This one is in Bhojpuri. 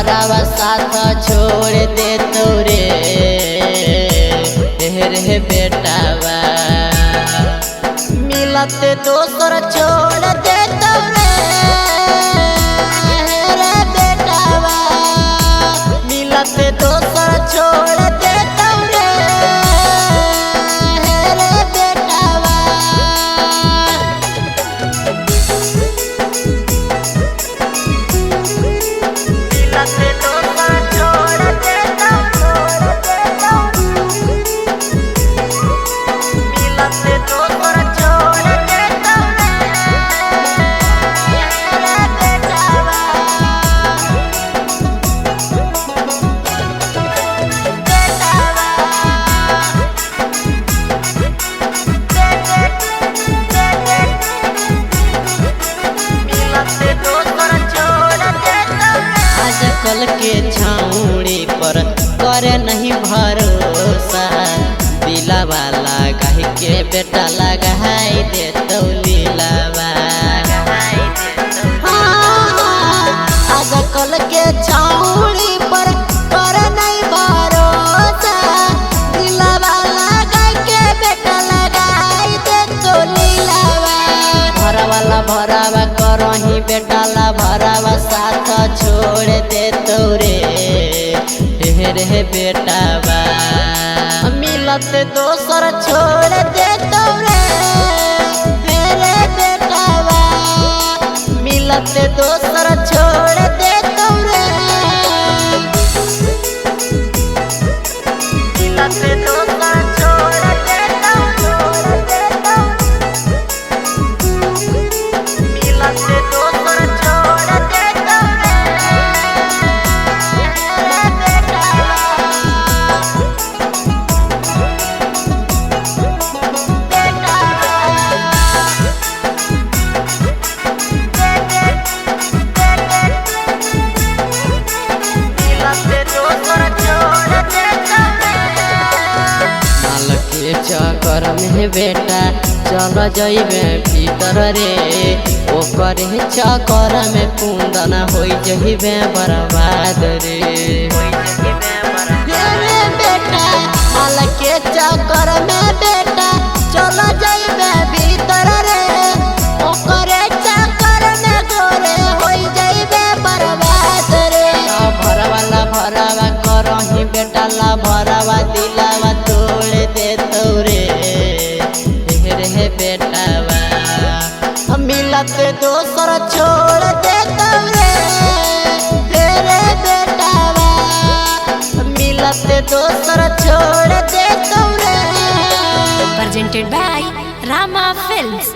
भरावा साथ छोड़ दे तोरे रे बेटावा मिलते दोसर छोड़ दे तोरे रे बेटावा मिलते दोसर छोड़ दे तोरे रे बेटावा मिलते दोसर छोड़ दे मिलते दोसर छोड़ दे रे बेटावा आजकल के छाउड़ी पर करे नहीं भरोसा दिलावा लगाई के बेटा लगाई दे तो लीलावा आजकल के छाउड़ी पर करे नहीं भरोसा दिलावा लगाई के बेटा लगाई दे तो लीलावा भरावा करही बेटाला भरावा साथ छोड़ दे तोरे रे बेटावा मिलते दोसर छोड़ दे तोरे रे बेटावा मिलते दोसर छोड़ दे तोरे मिलते दोसर छोड़ दे मिलते दोसर छोड़ दे चक्कर में बेटा चल जइबे भीतर रे ओकर चक्कर में कुंदन हो जइबे बर्बाद रे बेटा माल के चक्कर में बेटा चल जइबे भीतर रे ओकर चक्कर में गोरे हो जइबे बर्बाद रे भरावा करही बेटा ला भरावा दिलावा तोड़ दे तोरे रे बेटावा मिलते दोसर छोड़ दे तोरे रे बेटावा मिलते दोसर छोड़ दे तोरे Presented by Rama Films.